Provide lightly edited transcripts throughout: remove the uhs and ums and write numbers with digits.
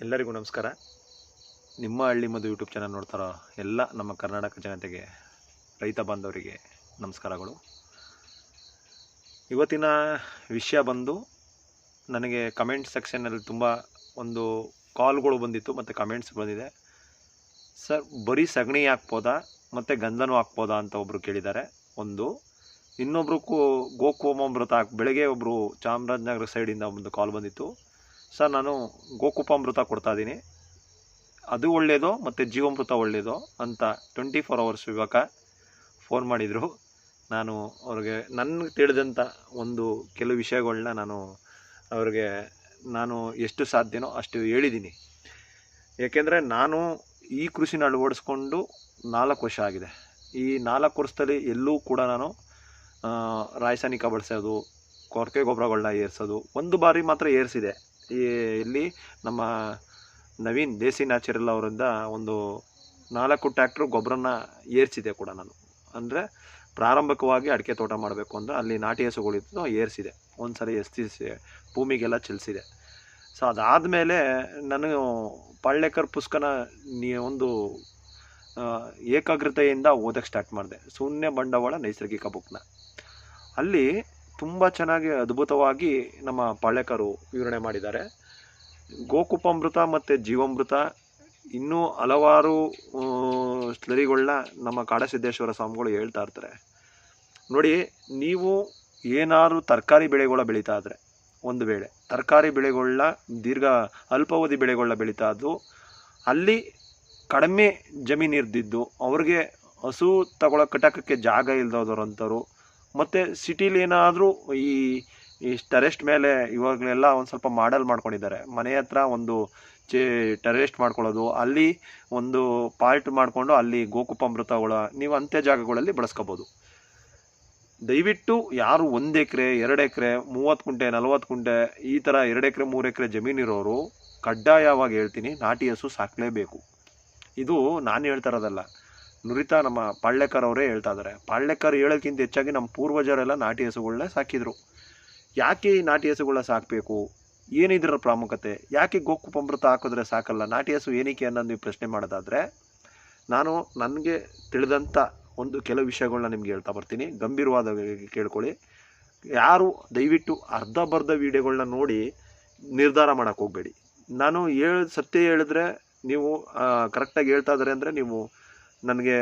ಎಲ್ಲರಿಗೂ ನಮಸ್ಕಾರ. ನಿಮ್ಮ ಹಳ್ಳಿ ಮಧು ಯೂಟ್ಯೂಬ್ ಚಾನಲ್ ನೋಡ್ತಾರೋ ಎಲ್ಲ ನಮ್ಮ ಕರ್ನಾಟಕ ಜನತೆಗೆ, ರೈತ ಬಾಂಧವರಿಗೆ ನಮಸ್ಕಾರಗಳು. ಇವತ್ತಿನ ವಿಷಯ ಬಂದು, ನನಗೆ ಕಮೆಂಟ್ ಸೆಕ್ಷನ್ನಲ್ಲಿ ತುಂಬ ಒಂದು ಕಾಲ್ಗಳು ಬಂದಿತ್ತು ಮತ್ತು ಕಮೆಂಟ್ಸ್ ಬಂದಿದೆ. ಸರ್, ಬರೀ ಸಗಣಿ ಹಾಕ್ಬೋದಾ ಮತ್ತು ಗಂಧನೂ ಹಾಕ್ಬೋದಾ ಅಂತ ಒಬ್ಬರು ಕೇಳಿದ್ದಾರೆ. ಒಂದು ಇನ್ನೊಬ್ರು ಗೋಕುಪಾಮೃತ ಬೆಳಗ್ಗೆ ಒಬ್ಬರು ಚಾಮರಾಜನಗರ ಸೈಡಿಂದ ಒಂದು ಕಾಲ್ ಬಂದಿತ್ತು. ಸರ್, ನಾನು ಗೋಕುಪಾಮೃತ ಕೊಡ್ತಾಯಿದ್ದೀನಿ, ಅದು ಒಳ್ಳೆಯದೋ ಮತ್ತು ಜೀವಾಮೃತ ಒಳ್ಳೆಯದೋ ಅಂತ 24 hours ಇವಾಗ ಫೋನ್ ಮಾಡಿದರು. ನಾನು ಅವ್ರಿಗೆ ನನಗೆ ತಿಳಿದಂಥ ಒಂದು ಕೆಲವು ವಿಷಯಗಳನ್ನ ಅವ್ರಿಗೆ ನಾನು ಎಷ್ಟು ಸಾಧ್ಯನೋ ಅಷ್ಟು ಹೇಳಿದ್ದೀನಿ. ಏಕೆಂದರೆ ನಾನು ಈ ಕೃಷಿನ ಅಳವಡಿಸ್ಕೊಂಡು 4 ವರ್ಷ ಆಗಿದೆ. ಈ 4 ವರ್ಷದಲ್ಲಿ ಎಲ್ಲೂ ಕೂಡ ನಾನು ರಾಸಾಯನಿಕ ಬಳಸೋದು, ಕೊರಕೆ ಗೊಬ್ಬರಗಳನ್ನ ಏರಿಸೋದು ಒಂದು ಬಾರಿ ಮಾತ್ರ ಏರಿಸಿದೆ. ಇಲ್ಲಿ ನಮ್ಮ ನವೀನ್ ದೇಸಿ ನ್ಯಾಚುರಲ್ ಅವರಿಂದ ಒಂದು 4 ಟ್ರ್ಯಾಕ್ಟ್ರು ಗೊಬ್ಬರನ ಏರಿಸಿದೆ ಕೂಡ ನಾನು. ಅಂದರೆ ಪ್ರಾರಂಭಿಕವಾಗಿ ಅಡಿಕೆ ತೋಟ ಮಾಡಬೇಕು ಅಂದರೆ ಅಲ್ಲಿ ನಾಟಿ ಹಸುಗಳಿತ್ತು, ಏರಿಸಿದೆ. ಒಂದು ಸರಿ ಎಸ್ತಿಸಿ ಭೂಮಿಗೆಲ್ಲ ಚೆಲ್ಲಿಸಿದೆ. ಸೊ ಅದಾದಮೇಲೆ ನಾನು ಪಾಳ್ಯೇಕರ್ ಪುಸ್ತಕನ ಒಂದು ಏಕಾಗ್ರತೆಯಿಂದ ಓದಕ್ಕೆ ಸ್ಟಾರ್ಟ್ ಮಾಡಿದೆ. ಶೂನ್ಯ ಬಂಡವಾಳ ನೈಸರ್ಗಿಕ ಬುಕ್ನ. ಅಲ್ಲಿ ತುಂಬ ಚೆನ್ನಾಗಿ ಅದ್ಭುತವಾಗಿ ನಮ್ಮ ಪಾಳ್ಯೇಕರು ವಿವರಣೆ ಮಾಡಿದ್ದಾರೆ. ಗೋಕುಪಾಮೃತ ಮತ್ತು ಜೀವಾಮೃತ ಇನ್ನೂ ಹಲವಾರು ಸ್ಲರಿಗಳನ್ನ ನಮ್ಮ ಕಾಡಸಿದ್ದೇಶ್ವರ ಸ್ವಾಮಿಗಳು ಹೇಳ್ತಾ ಇರ್ತಾರೆ. ನೋಡಿ, ನೀವು ಏನಾದ್ರು ತರಕಾರಿ ಬೆಳೆಗಳ ಬೆಳೀತಾ ಇದ್ರೆ, ಒಂದು ವೇಳೆ ತರಕಾರಿ ಬೆಳೆಗಳನ್ನ ಅಲ್ಪಾವಧಿ ಬೆಳೆಗಳನ್ನ ಬೆಳೀತಾ ಇದ್ದು, ಅಲ್ಲಿ ಕಡಿಮೆ ಜಮೀನು ಇರ್ದಿದ್ದು, ಅವ್ರಿಗೆ ಹಸು ಕಟ್ಟೋಕ್ಕೆ ಜಾಗ ಇಲ್ದೋದವ್ರಂಥವ್ರು, ಮತ್ತು ಸಿಟಿಲಿ ಏನಾದರೂ ಈ ಟೆರೆಸ್ಟ್ ಮೇಲೆ ಇವಾಗಲೆಲ್ಲ ಒಂದು ಸ್ವಲ್ಪ ಮಾಡಲ್ ಮಾಡ್ಕೊಂಡಿದ್ದಾರೆ. ಮನೆ ಹತ್ರ ಒಂದು ಟೆರೆಸ್ಟ್ ಮಾಡ್ಕೊಳ್ಳೋದು, ಅಲ್ಲಿ ಒಂದು ಪಾರ್ಟ್ ಮಾಡಿಕೊಂಡು ಅಲ್ಲಿ ಗೋಕುಪಾಮೃತಗಳ ನೀವು ಅಂತ್ಯ ಜಾಗಗಳಲ್ಲಿ ಬಳಸ್ಕೋಬೋದು. ದಯವಿಟ್ಟು ಯಾರು 1 ಎಕರೆ 2 ಎಕರೆ 30 ಗುಂಟೆ 40 ಗುಂಟೆ ಈ ಥರ 2 ಎಕರೆ 3 ಎಕರೆ ಜಮೀನಿರೋರು ಕಡ್ಡಾಯವಾಗಿ ಹೇಳ್ತೀನಿ, ನಾಟಿ ಹಸು ಸಾಕಲೇಬೇಕು. ಇದು ನಾನು ಹೇಳ್ತಾ ಇರೋದಲ್ಲ, ನುರಿತ ನಮ್ಮ ಪಾಳ್ಯೇಕರ್ ಅವರೇ ಹೇಳ್ತಾ ಇದ್ದಾರೆ. ಪಾಳ್ಯೇಕರ್ ಹೇಳೋಕ್ಕಿಂತ ಹೆಚ್ಚಾಗಿ ನಮ್ಮ ಪೂರ್ವಜರೆಲ್ಲ ನಾಟಿ ಹಸುಗಳನ್ನ ಸಾಕಿದ್ರು. ಯಾಕೆ ಈ ನಾಟಿ ಹಸುಗಳನ್ನ ಸಾಕಬೇಕು, ಏನಿದ್ರ ಪ್ರಾಮುಖ್ಯತೆ, ಯಾಕೆ ಗೋಕುಪಾಮೃತ ಹಾಕಿದ್ರೆ ಸಾಕಲ್ಲ, ನಾಟಿ ಹಸು ಏನಕ್ಕೆ ಅನ್ನೋದು ನೀವು ಪ್ರಶ್ನೆ ಮಾಡೋದಾದರೆ, ನಾನು ನನಗೆ ತಿಳಿದಂಥ ಒಂದು ಕೆಲವು ವಿಷಯಗಳನ್ನ ನಿಮ್ಗೆ ಹೇಳ್ತಾ ಬರ್ತೀನಿ. ಗಂಭೀರವಾದ ಕೇಳ್ಕೊಳ್ಳಿ. ಯಾರು ದಯವಿಟ್ಟು ಅರ್ಧಬರ್ಧ ವೀಡಿಯೋಗಳನ್ನ ನೋಡಿ ನಿರ್ಧಾರ ಮಾಡೋಕ್ಕೆ ಹೋಗಬೇಡಿ. ನಾನು ಸತ್ಯ ಹೇಳಿದ್ರೆ ನೀವು ಕರೆಕ್ಟಾಗಿ ಹೇಳ್ತಾ ಇದ್ದಾರೆ ಅಂದರೆ ನೀವು ನನಗೆ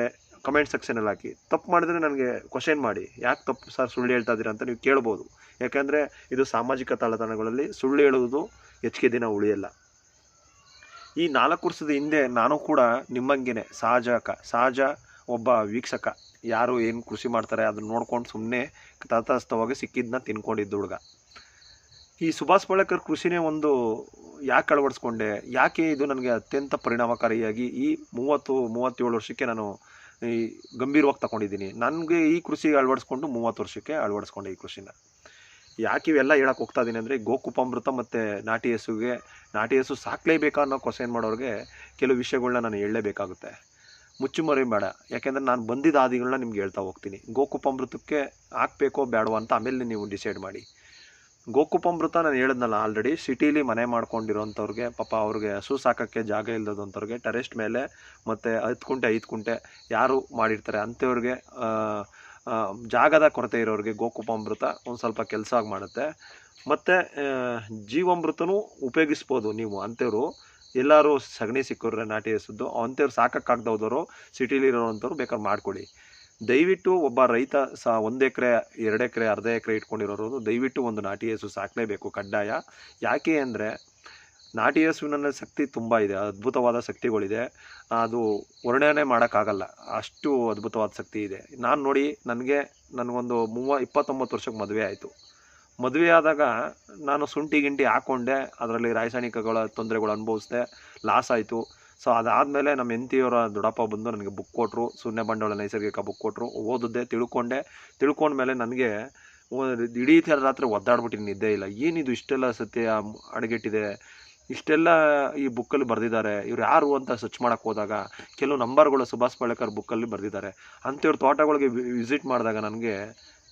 ಕಮೆಂಟ್ ಸೆಕ್ಷನಲ್ಲಿ ಹಾಕಿ. ತಪ್ಪು ಮಾಡಿದ್ರೆ ನನಗೆ ಕ್ವಶನ್ ಮಾಡಿ, ಯಾಕೆ ತಪ್ಪು ಸರ್ ಸುಳ್ಳು ಹೇಳ್ತಾ ಇದ್ದೀರಾ ಅಂತ ನೀವು ಕೇಳ್ಬೋದು. ಯಾಕೆಂದರೆ ಇದು ಸಾಮಾಜಿಕ ತಾಳತಾಣಗಳಲ್ಲಿ ಸುಳ್ಳು ಹೇಳುವುದು ಹೆಚ್ಚಿಗೆ ದಿನ ಉಳಿಯಲ್ಲ. ಈ 4 ವರ್ಷದ ಹಿಂದೆ ನಾನು ಕೂಡ ನಿಮ್ಮಂಗೆನೆ ಸಹಜ ಒಬ್ಬ ವೀಕ್ಷಕ, ಯಾರು ಏನು ಕೃಷಿ ಮಾಡ್ತಾರೆ ಅದನ್ನು ನೋಡ್ಕೊಂಡು ಸುಮ್ಮನೆ ತಟಸ್ಥವಾಗಿ ಸಿಕ್ಕಿದ್ದನ್ನ ತಿನ್ಕೊಂಡಿದ್ದು ಹುಡುಗ. ಈ ಸುಭಾಷ್ ಪಾಳ್ಯೇಕರ್ ಕೃಷಿನೇ ಒಂದು ಯಾಕೆ ಅಳವಡಿಸ್ಕೊಂಡೆ, ಯಾಕೆ ಇದು ನನಗೆ ಅತ್ಯಂತ ಪರಿಣಾಮಕಾರಿಯಾಗಿ ಈ 30-37 ವರ್ಷಕ್ಕೆ ನಾನು ಈ ಗಂಭೀರವಾಗಿ ತಗೊಂಡಿದ್ದೀನಿ. ನನಗೆ ಈ ಕೃಷಿಗೆ ಅಳವಡಿಸ್ಕೊಂಡು 30 ವರ್ಷಕ್ಕೆ ಅಳವಡಿಸ್ಕೊಂಡೆ ಈ ಕೃಷಿನ. ಯಾಕೆ ಇವೆಲ್ಲ ಹೇಳಕ್ಕೆ ಹೋಗ್ತಾ ಇದ್ದೀನಿ ಅಂದರೆ, ಗೋಕುಪಾಮೃತ ಮತ್ತು ನಾಟಿ ಹಸು ಸಾಕಲೇಬೇಕಾ ಅನ್ನೋ ಕ್ವಶನ್ ಮಾಡೋರಿಗೆ ಕೆಲವು ವಿಷಯಗಳನ್ನ ನಾನು ಹೇಳಲೇಬೇಕಾಗುತ್ತೆ. ಮುಚ್ಚುಮರಿ ಬೇಡ, ಯಾಕೆಂದರೆ ನಾನು ಬಂದಿದ್ದ ಆದಿಗಳನ್ನ ನಿಮ್ಗೆ ಹೇಳ್ತಾ ಹೋಗ್ತೀನಿ. ಗೋಕುಪಾಮೃತಕ್ಕೆ ಹಾಕಬೇಕೋ ಬೇಡವೋ ಅಂತ ಆಮೇಲೆ ನೀವು ಡಿಸೈಡ್ ಮಾಡಿ. ಗೋಕುಪಾಮೃತ ನಾನು ಹೇಳಿದ್ನಲ್ಲ ಆಲ್ರೆಡಿ, ಸಿಟೀಲಿ ಮನೆ ಮಾಡ್ಕೊಂಡಿರೋಂಥವ್ರಿಗೆ, ಪಾಪ ಅವ್ರಿಗೆ ಹಸು ಸಾಕೋಕ್ಕೆ ಜಾಗ ಇಲ್ಲದಂಥವ್ರಿಗೆ ಟೆರೆಸ್ಟ್ ಮೇಲೆ ಮತ್ತು 10 ಗುಂಟೆ 5 ಗುಂಟೆ ಯಾರು ಮಾಡಿರ್ತಾರೆ ಅಂಥವ್ರಿಗೆ, ಜಾಗದ ಕೊರತೆ ಇರೋರಿಗೆ ಗೋಕುಪಾಮೃತ ಒಂದು ಸ್ವಲ್ಪ ಕೆಲಸ ಮಾಡುತ್ತೆ. ಮತ್ತು ಜೀವಾಮೃತನೂ ಉಪಯೋಗಿಸ್ಬೋದು ನೀವು. ಅಂಥವ್ರು ಎಲ್ಲರೂ ಸಗಣಿ ಸಿಕ್ಕಿದ್ರೆ ನಾಟಿ ಹಸುದ್ದು, ಅಂಥವ್ರು ಸಾಕೋಕ್ಕಾಗ್ದವ್ರು ಸಿಟಿಲಿರೋವಂಥವ್ರು ಬೇಕಾದ್ರೆ ಮಾಡ್ಕೊಳ್ಳಿ. ದಯವಿಟ್ಟು ಒಬ್ಬ ರೈತ 1 ಎಕರೆ 2 ಎಕರೆ ಅರ್ಧ ಎಕರೆ ಇಟ್ಕೊಂಡಿರೋರು ದಯವಿಟ್ಟು ಒಂದು ನಾಟಿ ಹಸು ಸಾಕಲೇಬೇಕು, ಕಡ್ಡಾಯ. ಯಾಕೆ ಅಂದರೆ ನಾಟಿ ಹಸುವಿನಲ್ಲಿ ಶಕ್ತಿ ತುಂಬ ಇದೆ, ಅದ್ಭುತವಾದ ಶಕ್ತಿಗಳಿದೆ. ಅದು ವರ್ಣನೆ ಮಾಡೋಕ್ಕಾಗಲ್ಲ, ಅಷ್ಟು ಅದ್ಭುತವಾದ ಶಕ್ತಿ ಇದೆ. ನಾನು ನೋಡಿ, ನನಗೊಂದು 29 ವರ್ಷಕ್ಕೆ ಮದುವೆ ಆಯಿತು. ಮದುವೆ ಆದಾಗ ನಾನು ಶುಂಠಿ ಗಿಂಟಿ ಹಾಕ್ಕೊಂಡೆ, ಅದರಲ್ಲಿ ರಾಸಾಯನಿಕಗಳ ತೊಂದರೆಗಳು ಅನುಭವಿಸಿದೆ, ಲಾಸ್ ಆಯಿತು. ಸೊ ಅದಾದಮೇಲೆ ನಮ್ಮ ಹೆಂಡತಿಯವರ ದೊಡ್ಡಪ್ಪ ಬಂದು ನನಗೆ ಬುಕ್ ಕೊಟ್ಟರು, ಶೂನ್ಯ ಬಂಡವಾಳ ನೈಸರ್ಗಿಕ ಬುಕ್ ಕೊಟ್ಟರು. ಓದಿದ್ದೆ, ತಿಳ್ಕೊಂಡ್ಮೇಲೆ ನನಗೆ ಇಡೀ ರಾತ್ರಿ ಒದ್ದಾಡ್ಬಿಟ್ಟಿನಿ, ನಿದ್ದೆ ಇಲ್ಲ. ಏನಿದು ಇಷ್ಟೆಲ್ಲ ಸತ್ಯ ಅಡಗಿಟ್ಟಿದೆ, ಇಷ್ಟೆಲ್ಲ ಈ ಬುಕ್ಕಲ್ಲಿ ಬರೆದಿದ್ದಾರೆ, ಇವ್ರು ಯಾರು ಅಂತ ಸರ್ಚ್ ಮಾಡೋಕ್ಕೆ ಹೋದಾಗ ಕೆಲವು ನಂಬರ್ಗಳು ಸುಭಾಷ್ ಪಾಳ್ಯೇಕರ್ ಬುಕ್ಕಲ್ಲಿ ಬರೆದಿದ್ದಾರೆ. ಅಂಥವ್ರ ತೋಟಗಳಿಗೆ ವಿಸಿಟ್ ಮಾಡಿದಾಗ ನನಗೆ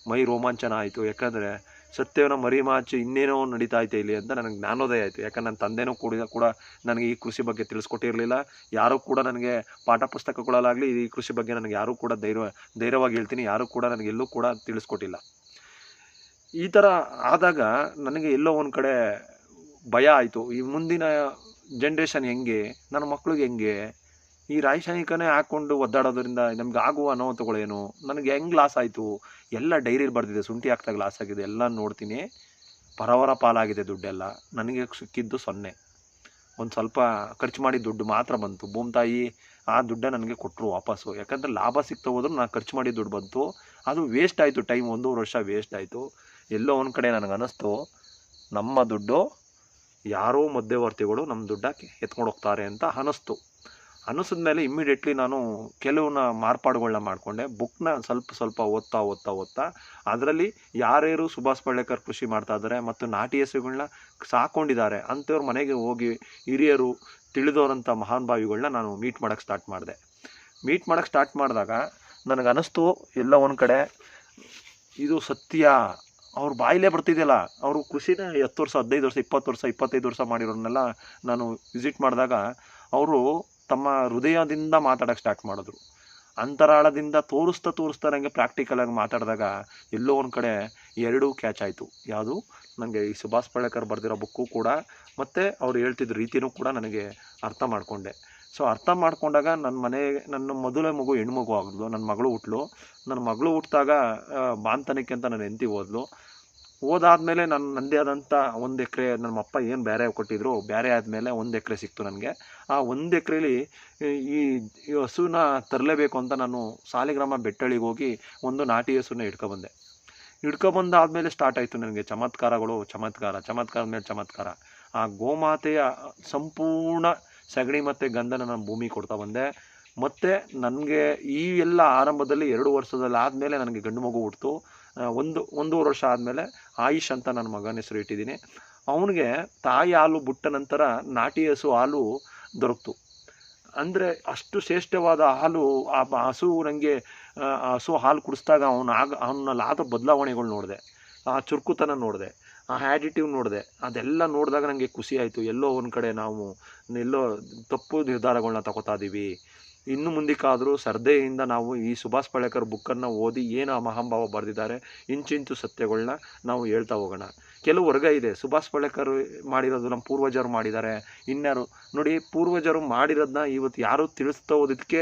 ಮೈ ರೋಮಾಂಚನ ಆಯಿತು. ಯಾಕಂದರೆ ಸತ್ಯವನ್ನು ಮರಿಮಾಚಿ ಇನ್ನೇನೋ ನಡೀತಾ ಐತೆ ಇಲ್ಲಿ ಅಂತ ನನಗೆ ಜ್ಞಾನೋದಯ ಆಯಿತು. ಯಾಕಂದ್ರೆ ನನ್ನ ತಂದೆನೂ ಕೂಡ ನನಗೆ ಈ ಕೃಷಿ ಬಗ್ಗೆ ತಿಳಿಸ್ಕೊಟ್ಟಿರಲಿಲ್ಲ. ಯಾರೂ ಕೂಡ ನನಗೆ ಪಾಠ ಪುಸ್ತಕಗಳಲ್ಲಾಗಲಿ ಈ ಕೃಷಿ ಬಗ್ಗೆ ನನಗೆ ಯಾರೂ ಕೂಡ ಧೈರ್ಯವಾಗಿ ಹೇಳ್ತೀನಿ, ಯಾರೂ ಕೂಡ ನನಗೆಲ್ಲೂ ಕೂಡ ತಿಳಿಸ್ಕೊಟ್ಟಿಲ್ಲ. ಈ ಥರ ಆದಾಗ ನನಗೆ ಎಲ್ಲೋ ಒಂದು ಕಡೆ ಭಯ ಆಯಿತು. ಈ ಮುಂದಿನ ಜನ್ರೇಷನ್ ಹೆಂಗೆ, ನನ್ನ ಮಕ್ಳಿಗೆ ಹೆಂಗೆ, ಈ ರಾಸಾಯನಿಕನೇ ಹಾಕ್ಕೊಂಡು ಒದ್ದಾಡೋದ್ರಿಂದ ನಮ್ಗೆ ಆಗುವ ಅನಾಹುತಗಳೇನು, ನನಗೆ ಹೆಂಗೆ ಲಾಸ್ ಆಯಿತು, ಎಲ್ಲ ಡೈರಿಲಿ ಬರ್ದಿದೆ. ಶುಂಠಿ ಹಾಕ್ದಾಗ ಲಾಸ್ ಆಗಿದೆ, ಎಲ್ಲ ನೋಡ್ತೀನಿ. ಪರವರ ಪಾಲಾಗಿದೆ ದುಡ್ಡೆಲ್ಲ. ನನಗೆ ಸಿಕ್ಕಿದ್ದು 0. ಒಂದು ಸ್ವಲ್ಪ ಖರ್ಚು ಮಾಡಿ ದುಡ್ಡು ಮಾತ್ರ ಬಂತು. ಭೂಮಿತಾಯಿ ಆ ದುಡ್ಡ ನನಗೆ ಕೊಟ್ಟರು ವಾಪಸ್ಸು. ಯಾಕಂದರೆ ಲಾಭ ಸಿಗ್ತಾ ಹೋದ್ರು ನಾನು ಖರ್ಚು ಮಾಡಿ ದುಡ್ಡು ಬಂತು. ಅದು ವೇಸ್ಟ್ ಆಯಿತು, ಟೈಮ್ 1.5 ವರ್ಷ ವೇಸ್ಟ್ ಆಯಿತು. ಎಲ್ಲೋ ಒಂದು ಕಡೆ ನನಗೆ ಅನ್ನಿಸ್ತು, ನಮ್ಮ ದುಡ್ಡು ಯಾರೋ ಮಧ್ಯವರ್ತಿಗಳು ನಮ್ಮ ದುಡ್ಡಕ್ಕೆ ಎತ್ಕೊಂಡು ಹೋಗ್ತಾರೆ ಅಂತ ಅನ್ನಿಸಿದ್ಮೇಲೆ ಇಮ್ಮಿಡಿಯೇಟ್ಲಿ ನಾನು ಕೆಲವನ್ನ ಮಾರ್ಪಾಡುಗಳನ್ನ ಮಾಡಿಕೊಂಡೆ. ಬುಕ್ನ ಸ್ವಲ್ಪ ಓದ್ತಾ ಅದರಲ್ಲಿ ಯಾರ್ಯಾರು ಸುಭಾಷ್ ಪಾಳೇಕರ್ ಕೃಷಿ ಮಾಡ್ತಾ ಇದ್ದಾರೆ ಮತ್ತು ನಾಟಿ ಹಸುಗಳನ್ನ ಸಾಕೊಂಡಿದ್ದಾರೆ ಅಂಥವ್ರ ಮನೆಗೆ ಹೋಗಿ ಹಿರಿಯರು ತಿಳಿದವರಂಥ ಮಹಾನುಭಾವಿಗಳನ್ನ ನಾನು ಮೀಟ್ ಮಾಡೋಕ್ಕೆ ಸ್ಟಾರ್ಟ್ ಮಾಡಿದಾಗ ನನಗನ್ನಿಸ್ತು ಎಲ್ಲ ಒಂದು ಕಡೆ ಇದು ಸತ್ಯ. ಅವ್ರ ಬಾಯಿಲೇ ಬರ್ತಿದೆಯಲ್ಲ. ಅವರು ಕೃಷಿನ 10 ವರ್ಷ 15 ವರ್ಷ 20 ವರ್ಷ 25 ವರ್ಷ ಮಾಡಿರೋರನ್ನೆಲ್ಲ ನಾನು ವಿಸಿಟ್ ಮಾಡಿದಾಗ ಅವರು ತಮ್ಮ ಹೃದಯದಿಂದ ಮಾತಾಡೋಕ್ಕೆ ಸ್ಟಾರ್ಟ್ ಮಾಡಿದ್ರು. ಅಂತರಾಳದಿಂದ ತೋರಿಸ್ತಾ ನನಗೆ ಪ್ರಾಕ್ಟಿಕಲಾಗಿ ಮಾತಾಡಿದಾಗ ಎಲ್ಲೋ ಒಂದು ಕಡೆ 2 ಕ್ಯಾಚ್ ಆಯಿತು. ಯಾವುದು, ನನಗೆ ಈ ಸುಭಾಷ್ ಪಾಳೇಕರ್ ಬರೆದಿರೋ ಬುಕ್ಕು ಕೂಡ ಮತ್ತು ಅವ್ರು ಹೇಳ್ತಿದ್ದ ರೀತಿಯೂ ಕೂಡ ನನಗೆ ಅರ್ಥ ಮಾಡಿಕೊಂಡೆ. ಸೊ ಅರ್ಥ ಮಾಡ್ಕೊಂಡಾಗ ನನ್ನ ಮೊದಲೇ ಮಗು ಹೆಣ್ಮಗು ಆಗಿದ್ಲು. ನನ್ನ ಮಗಳು ಹುಟ್ಟಿದಾಗ ಬಾಂತನಕ್ಕೆ ಅಂತ ನನ್ನ ಹೆಂಡತಿ ಓದಾದ್ಮೇಲೆ ನನ್ನದೇ ಆದಂಥ 1 ಎಕರೆ ನಮ್ಮ ಅಪ್ಪ ಏನು ಬೇರೆ ಕೊಟ್ಟಿದ್ರು, ಬೇರೆ ಆದಮೇಲೆ 1 ಎಕರೆ ಸಿಕ್ತು ನನಗೆ. ಆ 1 ಎಕರೆಲಿ ಈ ಹಸುನ ತರಲೇಬೇಕು ಅಂತ ನಾನು ಸಾಲಿಗ್ರಾಮ ಬೆಟ್ಟಳಿಗೆ ಹೋಗಿ ಒಂದು ನಾಟಿ ಹಸುನ ಹಿಡ್ಕೊಬಂದಾದ್ಮೇಲೆ ಸ್ಟಾರ್ಟ್ ಆಯಿತು ನನಗೆ ಚಮತ್ಕಾರ ಮೇಲೆ ಚಮತ್ಕಾರ. ಆ ಗೋಮಾತೆಯ ಸಂಪೂರ್ಣ ಸಗಣಿ ಮತ್ತು ಗಂಧನ ನಾನು ಭೂಮಿ ಕೊಡ್ತಾ ಬಂದೆ. ಮತ್ತು ನನಗೆ ಈ ಎಲ್ಲ ಆರಂಭದಲ್ಲಿ 2 ವರ್ಷದಲ್ಲಿ ಆದಮೇಲೆ ನನಗೆ ಗಂಡು ಮಗು ಹುಟ್ಟಿತು. 1.5 ವರ್ಷ ಆದಮೇಲೆ ಆಯುಷ್ ಅಂತ ನನ್ನ ಮಗನ ಹೆಸರು ಇಟ್ಟಿದ್ದೀನಿ. ಅವನಿಗೆ ತಾಯಿ ಹಾಲು ಬಿಟ್ಟ ನಂತರ ನಾಟಿ ಹಸು ಹಾಲು ದೊರಕ್ತು. ಅಂದರೆ ಅಷ್ಟು ಶ್ರೇಷ್ಠವಾದ ಹಾಲು. ಆ ಹಸು ನನಗೆ ಹಸು ಹಾಲು ಕುಡಿಸಿದಾಗ ಅವನಲ್ಲಾದ ಬದಲಾವಣೆಗಳು ನೋಡಿದೆ, ಆ ಚುರುಕುತನ ನೋಡಿದೆ, ಆ ಆ್ಯಟಿಟ್ಯೂಡ್ ನೋಡಿದೆ. ಅದೆಲ್ಲ ನೋಡಿದಾಗ ನನಗೆ ಖುಷಿ ಆಯಿತು. ಎಲ್ಲೋ ಒಂದು ಕಡೆ ನಾವು ತಪ್ಪು ನಿರ್ಧಾರಗಳನ್ನ ತಗೋತಾ ಇದ್ದೀವಿ. ಇನ್ನು ಮುಂದಕ್ಕಾದರೂ ಶ್ರದ್ಧೆಯಿಂದ ನಾವು ಈ ಸುಭಾಷ್ ಪಾಳೇಕರ್ ಬುಕ್ಕನ್ನು ಓದಿ ಏನು ಆ ಮಹಾನುಭಾವ ಬರೆದಿದ್ದಾರೆ ಇಂಚಿಂಚು ಸತ್ಯಗಳನ್ನ ನಾವು ಹೇಳ್ತಾ ಹೋಗೋಣ. ಕೆಲವು ವರ್ಗ ಇದೆ, ಸುಭಾಷ್ ಪಾಳೇಕರ್ ಮಾಡಿರೋದು ನಮ್ಮ ಪೂರ್ವಜರು ಮಾಡಿದ್ದಾರೆ, ಇನ್ಯಾರು ನೋಡಿ ಪೂರ್ವಜರು ಮಾಡಿರೋದನ್ನ ಇವತ್ತು ಯಾರು ತಿಳಿಸ್ತಾ ಹೋದಕ್ಕೆ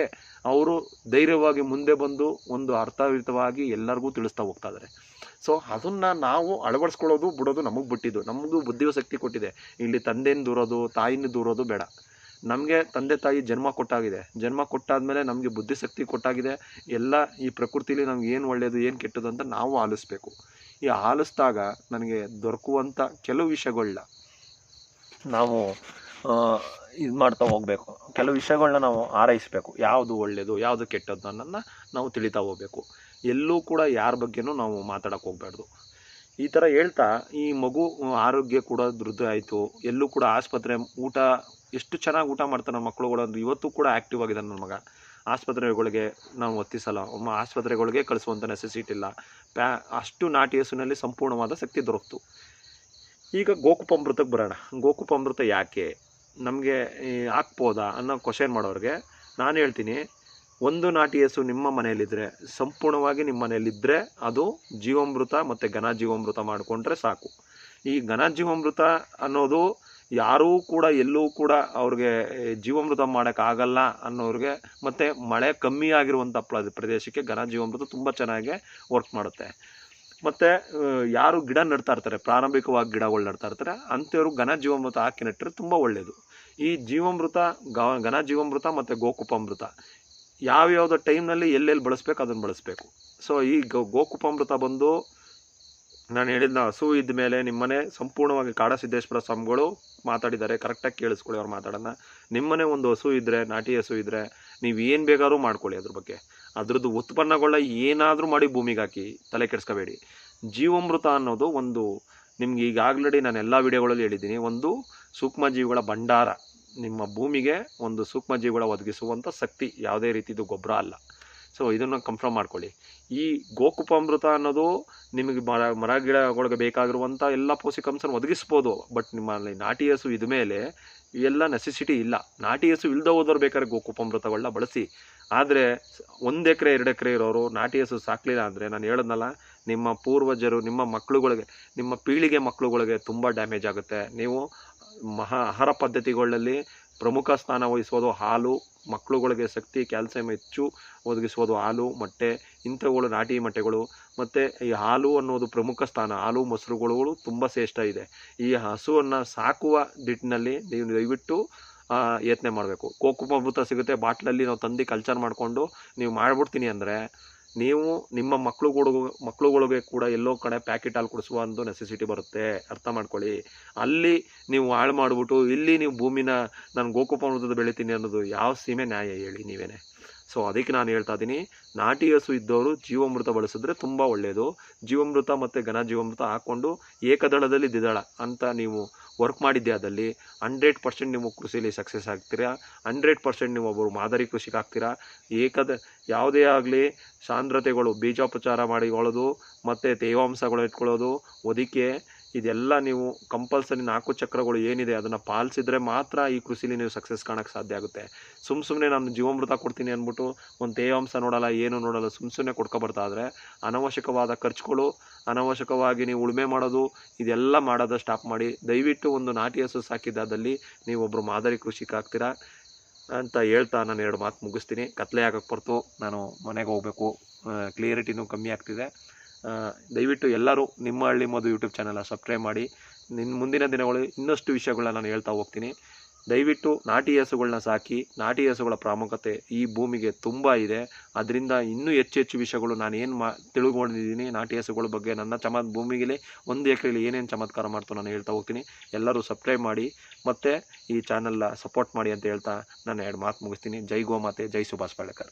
ಅವರು ಧೈರ್ಯವಾಗಿ ಮುಂದೆ ಬಂದು ಒಂದು ಅರ್ಥಯುತವಾಗಿ ಎಲ್ಲರಿಗೂ ತಿಳಿಸ್ತಾ ಹೋಗ್ತಾ ಇದ್ದಾರೆ. ಸೊ ಅದನ್ನು ನಾವು ಅಳವಡಿಸ್ಕೊಳ್ಳೋದು ಬಿಡೋದು ನಮಗೆ ಬಿಟ್ಟಿದ್ದು. ನಮಗೂ ಬುದ್ಧಿಶಕ್ತಿ ಕೊಟ್ಟಿದೆ. ಇಲ್ಲಿ ತಂದೆಯನ್ನು ದೂರೋದು ತಾಯಿನ ದೂರೋದು ಬೇಡ. ನಮಗೆ ತಂದೆ ತಾಯಿ ಜನ್ಮ ಕೊಟ್ಟಾದಮೇಲೆ ನಮಗೆ ಬುದ್ಧಿಶಕ್ತಿ ಕೊಟ್ಟಾಗಿದೆ. ಎಲ್ಲ ಈ ಪ್ರಕೃತಿಲಿ ನಮ್ಗೆ ಏನು ಒಳ್ಳೆಯದು ಏನು ಕೆಟ್ಟದ್ದು ಅಂತ ನಾವು ಆಲಿಸ್ಬೇಕು. ಈ ಆಲಿಸಿದಾಗ ನನಗೆ ದೊರಕುವಂಥ ಕೆಲವು ವಿಷಯಗಳನ್ನ ನಾವು ಇದು ಮಾಡ್ತಾ ಹೋಗಬೇಕು. ಕೆಲವು ವಿಷಯಗಳನ್ನ ನಾವು ಆರೈಸಬೇಕು. ಯಾವುದು ಒಳ್ಳೆಯದು ಯಾವುದು ಕೆಟ್ಟದ್ದು ಅನ್ನೋದನ್ನ ನಾವು ತಿಳಿತಾ ಹೋಗಬೇಕು. ಎಲ್ಲೂ ಕೂಡ ಯಾರ ಬಗ್ಗೆನೂ ನಾವು ಮಾತಾಡೋಕ್ಕೆ ಹೋಗಬಾರ್ದು. ಈ ಥರ ಹೇಳ್ತಾ ಈ ಮಗು ಆರೋಗ್ಯ ಕೂಡ ವೃದ್ಧಿ ಆಯಿತು. ಎಲ್ಲೂ ಕೂಡ ಆಸ್ಪತ್ರೆ ಊಟ ಎಷ್ಟು ಚೆನ್ನಾಗಿ ಊಟ ಮಾಡ್ತಾನೆ ಮಕ್ಕಳುಗಳು ಅಂದ್ರೆ ಇವತ್ತು ಕೂಡ ಆ್ಯಕ್ಟಿವ್ ಆಗಿದ್ದಾನೆ ನನ್ನ ಮಗ. ಆಸ್ಪತ್ರೆಗಳಿಗೆ ನಾವು ಒತ್ತಿಸಲ್ಲ, ಆಸ್ಪತ್ರೆಗಳಿಗೆ ಕಳಿಸುವಂಥ ನೆಸೆಸಿಟಿ ಇಲ್ಲ. ಅಷ್ಟು ನಾಟಿ ಹಸುವಿನಲ್ಲಿ ಸಂಪೂರ್ಣವಾದ ಶಕ್ತಿ ದೊರಕ್ತು. ಈಗ ಗೋಕುಪಾಮೃತಕ್ಕೆ ಬರೋಣ. ಗೋಕುಪಾಮೃತ ಯಾಕೆ ನಮಗೆ ಹಾಕ್ಬೋದಾ ಅನ್ನೋ ಕ್ವಶನ್ ಮಾಡೋರಿಗೆ ನಾನು ಹೇಳ್ತೀನಿ, ಒಂದು ನಾಟಿ ಹಸು ನಿಮ್ಮ ಮನೆಯಲ್ಲಿದ್ದರೆ, ಸಂಪೂರ್ಣವಾಗಿ ನಿಮ್ಮ ಮನೆಯಲ್ಲಿದ್ದರೆ ಅದು ಜೀವಾಮೃತ ಮತ್ತು ಘನ ಜೀವಾಮೃತ ಮಾಡಿಕೊಂಡ್ರೆ ಸಾಕು. ಈ ಘನ ಜೀವಾಮೃತ ಅನ್ನೋದು ಯಾರೂ ಕೂಡ ಎಲ್ಲೂ ಕೂಡ ಅವ್ರಿಗೆ ಜೀವಾಮೃತ ಮಾಡೋಕ್ಕಾಗಲ್ಲ ಅನ್ನೋರಿಗೆ, ಮತ್ತು ಮಳೆ ಕಮ್ಮಿ ಆಗಿರುವಂಥ ಪ್ರದೇಶಕ್ಕೆ ಘನ ಜೀವಾಮೃತ ತುಂಬ ಚೆನ್ನಾಗಿ ವರ್ಕ್ ಮಾಡುತ್ತೆ. ಮತ್ತು ಯಾರು ಗಿಡ ನೆಡ್ತಾ ಇರ್ತಾರೆ, ಪ್ರಾರಂಭಿಕವಾಗಿ ಗಿಡಗಳು ನೆಡ್ತಾ ಇರ್ತಾರೆ ಅಂಥವ್ರು ಘನ ಜೀವಾಮೃತ ಹಾಕಿ ನೆಟ್ಟರೆ ತುಂಬ ಒಳ್ಳೆಯದು. ಈ ಜೀವಾಮೃತ ಘನ ಜೀವಾಮೃತ ಮತ್ತು ಗೋಕುಪಾಮೃತ ಯಾವ್ಯಾವುದೋ ಟೈಮ್ನಲ್ಲಿ ಎಲ್ಲೆಲ್ಲಿ ಬಳಸ್ಬೇಕು ಅದನ್ನು ಬಳಸಬೇಕು. ಸೊ ಈ ಗೋಕುಪಾಮೃತ ಬಂದು ನಾನು ಹೇಳಿದ ಹಸು ಇದ್ದ ಮೇಲೆ ನಿಮ್ಮನೆ ಸಂಪೂರ್ಣವಾಗಿ ಕಾಡಸಿದ್ದೇಶ್ವರ ಸ್ವಾಮಿಗಳು ಮಾತಾಡಿದ್ದಾರೆ, ಕರೆಕ್ಟಾಗಿ ಕೇಳಿಸ್ಕೊಳ್ಳಿ ಅವ್ರು ಮಾತಾಡೋಣ. ನಿಮ್ಮನೆ ಒಂದು ಹಸು ಇದ್ದರೆ, ನಾಟಿ ಹಸು ಇದ್ದರೆ ನೀವು ಏನು ಬೇಕಾದ್ರೂ ಮಾಡ್ಕೊಳ್ಳಿ. ಅದ್ರ ಬಗ್ಗೆ ಅದ್ರದ್ದು ಉತ್ಪನ್ನಗಳನ್ನ ಏನಾದರೂ ಮಾಡಿ ಭೂಮಿಗೆ ಹಾಕಿ, ತಲೆ ಕೆಡಿಸ್ಕೋಬೇಡಿ. ಜೀವಾಮೃತ ಅನ್ನೋದು ಒಂದು ನಿಮ್ಗೆ ಈಗ ಆಲ್ರೆಡಿ ನಾನು ಎಲ್ಲ ವಿಡಿಯೋಗಳಲ್ಲಿ ಹೇಳಿದ್ದೀನಿ, ಒಂದು ಸೂಕ್ಷ್ಮಜೀವಿಗಳ ಭಂಡಾರ. ನಿಮ್ಮ ಭೂಮಿಗೆ ಒಂದು ಸೂಕ್ಷ್ಮಜೀವಿಗಳ ಒದಗಿಸುವಂಥ ಶಕ್ತಿ, ಯಾವುದೇ ರೀತಿದು ಗೊಬ್ಬರ ಅಲ್ಲ. ಸೊ ಇದನ್ನು ಕನ್ಫರ್ಮ್ ಮಾಡ್ಕೊಳ್ಳಿ. ಈ ಗೋಕುಪಾಮೃತ ಅನ್ನೋದು ನಿಮಗೆ ಮರ ಗಿಡಗಳಿಗೆ ಬೇಕಾಗಿರುವಂಥ ಎಲ್ಲ ಪೋಷಕಾಂಶನ ಒದಗಿಸ್ಬೋದು. ಬಟ್ ನಿಮ್ಮಲ್ಲಿ ನಾಟಿ ಹಸು ಇದ ಮೇಲೆ ಎಲ್ಲ ನೆಸೆಸಿಟಿ ಇಲ್ಲ. ನಾಟಿ ಹಸು ಇಲ್ಲದೆ ಹೋದವ್ರು ಬೇಕಾದ್ರೆ ಗೋಕುಪಾಮೃತಗಳನ್ನ ಬಳಸಿ. ಆದರೆ 1 ಎಕರೆ 2 ಎಕರೆ ಇರೋರು ನಾಟಿ ಹಸು ಸಾಕಲಿಲ್ಲ ಅಂದರೆ ನಾನು ಹೇಳದ್ನಲ್ಲ, ನಿಮ್ಮ ಪೂರ್ವಜರು ನಿಮ್ಮ ಮಕ್ಕಳುಗಳಿಗೆ, ನಿಮ್ಮ ಪೀಳಿಗೆ ಮಕ್ಕಳುಗಳಿಗೆ ತುಂಬ ಡ್ಯಾಮೇಜ್ ಆಗುತ್ತೆ. ನೀವು ಆಹಾರ ಪದ್ಧತಿಗಳಲ್ಲಿ ಪ್ರಮುಖ ಸ್ಥಾನ ವಹಿಸೋದು ಹಾಲು, ಮಕ್ಕಳುಗಳಿಗೆ ಶಕ್ತಿ ಕ್ಯಾಲ್ಸಿಯಂ ಹೆಚ್ಚು ಒದಗಿಸುವುದು ಹಾಲು, ಮೊಟ್ಟೆ, ಇಂಥವುಗಳು ನಾಟಿ ಮೊಟ್ಟೆಗಳು. ಮತ್ತು ಈ ಹಾಲು ಅನ್ನೋದು ಪ್ರಮುಖ ಸ್ಥಾನ. ಹಾಲು ಮೊಸರುಗಳು ತುಂಬ ಶ್ರೇಷ್ಠ ಇದೆ. ಈ ಹಸುವನ್ನು ಸಾಕುವ ನಿಟ್ಟಿನಲ್ಲಿ ನೀವು ದಯವಿಟ್ಟು ಯತ್ನೆ ಮಾಡಬೇಕು. ಗೋಕುಪಾಮೃತ ಸಿಗುತ್ತೆ ಬಾಟ್ಲಲ್ಲಿ, ನಾವು ತಂದು ಕಲ್ಚರ್ ಮಾಡಿಕೊಂಡು ನೀವು ಮಾಡಿಬಿಡ್ತೀನಿ ಅಂದರೆ ನೀವು ನಿಮ್ಮ ಮಕ್ಕಳುಗಳಿಗೆ ಕೂಡ ಎಲ್ಲೋ ಕಡೆ ಪ್ಯಾಕೆಟ್ ಹಾಲು ಕುಡಿಸುವ ಒಂದು ನೆಸೆಸಿಟಿ ಬರುತ್ತೆ. ಅರ್ಥ ಮಾಡ್ಕೊಳ್ಳಿ. ಅಲ್ಲಿ ನೀವು ಹಾಳು ಮಾಡಿಬಿಟ್ಟು ಇಲ್ಲಿ ನೀವು ಭೂಮಿನ ನಾನು ಗೋಕುಪಾಮೃತದ ಬೆಳಿತೀನಿ ಅನ್ನೋದು ಯಾವ ಸೀಮೆ ನ್ಯಾಯ ಹೇಳಿ ನೀವೇನೆ. ಸೊ ಅದಕ್ಕೆ ನಾನು ಹೇಳ್ತಾ ಇದ್ದೀನಿ, ನಾಟಿ ಹಸು ಇದ್ದವರು ಜೀವಾಮೃತ ಬಳಸಿದ್ರೆ ತುಂಬ ಒಳ್ಳೆಯದು. ಜೀವಾಮೃತ ಮತ್ತು ಘನ ಜೀವಾಮೃತ ಹಾಕ್ಕೊಂಡು ಏಕದಳದಲ್ಲಿ ದ್ವಿದಳ ಅಂತ ನೀವು ವರ್ಕ್ ಮಾಡಿದ್ದೆ ಆದಲ್ಲಿ 100% ನೀವು ಕೃಷಿಯಲ್ಲಿ ಸಕ್ಸಸ್ ಆಗ್ತೀರಾ. 100% ನೀವು ಒಬ್ಬರು ಮಾದರಿ ಕೃಷಿಕ ಆಗ್ತೀರಾ. ಯಾವುದೇ ಆಗಲಿ ಸಾಂದ್ರತೆಗಳು, ಬೀಜೋಪಚಾರ ಮಾಡಿಕೊಳ್ಳೋದು ಮತ್ತು ತೇವಾಂಶಗಳು ಇಟ್ಕೊಳ್ಳೋದು, ಹೊದಿಕೆ, ಇದೆಲ್ಲ ನೀವು ಕಂಪಲ್ಸರಿ 4 ಚಕ್ರಗಳು ಏನಿದೆ ಅದನ್ನು ಪಾಲಿಸಿದ್ರೆ ಮಾತ್ರ ಈ ಕೃಷಿಲಿ ನೀವು ಸಕ್ಸಸ್ ಕಾಣೋಕ್ಕೆ ಸಾಧ್ಯ ಆಗುತ್ತೆ. ಸುಮ್ಮನೆ ನಾನು ಜೀವಾಮೃತ ಕೊಡ್ತೀನಿ ಅಂದ್ಬಿಟ್ಟು ಒಂದು ತೇವಾಂಶ ನೋಡಲ್ಲ, ಏನು ನೋಡಲ್ಲ, ಸುಮ್ಮನೆ ಕೊಡ್ಕೊಬರ್ತಾ ಆದರೆ ಅನವಶ್ಯಕವಾದ ಖರ್ಚುಗಳು, ಅನವಶ್ಯಕವಾಗಿ ನೀವು ಉಳುಮೆ ಮಾಡೋದು, ಇದೆಲ್ಲ ಮಾಡೋದು ಸ್ಟಾಪ್ ಮಾಡಿ. ದಯವಿಟ್ಟು ಒಂದು ನಾಟಿ ಹಸು ಸಾಕಿದ್ದಾದಲ್ಲಿ ನೀವು ಒಬ್ಬರು ಮಾದರಿ ಕೃಷಿಕ ಆಗ್ತೀರಾ ಅಂತ ಹೇಳ್ತಾ ನಾನು 2 ಮಾತು ಮುಗಿಸ್ತೀನಿ. ಕತ್ಲೆ ಆಗಕ್ಕೆ ಹೊರತು ನಾನು ಮನೆಗೆ ಹೋಗಬೇಕು, ಕ್ಲಿಯರಿಟಿನೂ ಕಮ್ಮಿ ಆಗ್ತಿದೆ. ದಯವಿಟ್ಟು ಎಲ್ಲರೂ ನಿಮ್ಮ ಹಳ್ಳಿ ಮಧು ಯೂಟ್ಯೂಬ್ ಚಾನಲ್ನ ಸಬ್ಸ್ಕ್ರೈಬ್ ಮಾಡಿ. ಮುಂದಿನ ದಿನಗಳು ಇನ್ನಷ್ಟು ವಿಷಯಗಳನ್ನ ನಾನು ಹೇಳ್ತಾ ಹೋಗ್ತೀನಿ. ದಯವಿಟ್ಟು ನಾಟಿ ಹಸುಗಳನ್ನ ಸಾಕಿ. ನಾಟಿ ಹಸುಗಳ ಪ್ರಾಮುಖ್ಯತೆ ಈ ಭೂಮಿಗೆ ತುಂಬ ಇದೆ. ಅದರಿಂದ ಇನ್ನೂ ಹೆಚ್ಚು ವಿಷಯಗಳು ನಾನು ಏನು ತಿಳ್ಕೊಂಡಿದ್ದೀನಿ ನಾಟಿ ಹಸುಗಳ ಬಗ್ಗೆ, ನನ್ನ ಭೂಮಿಗೆ 1 ಎಕರೆಯಲ್ಲಿ ಏನೇನು ಚಮತ್ಕಾರ ಮಾಡ್ತು ನಾನು ಹೇಳ್ತಾ ಹೋಗ್ತೀನಿ. ಎಲ್ಲರೂ ಸಬ್ಸ್ಕ್ರೈಬ್ ಮಾಡಿ ಮತ್ತು ಈ ಚಾನಲ್ನ ಸಪೋರ್ಟ್ ಮಾಡಿ ಅಂತ ಹೇಳ್ತಾ ನಾನು 2 ಮಾತು ಮುಗಿಸ್ತೀನಿ. ಜೈ ಗೋಮಾತೆ, ಜೈ ಸುಭಾಷ್ ಪಾಳೇಕರ್.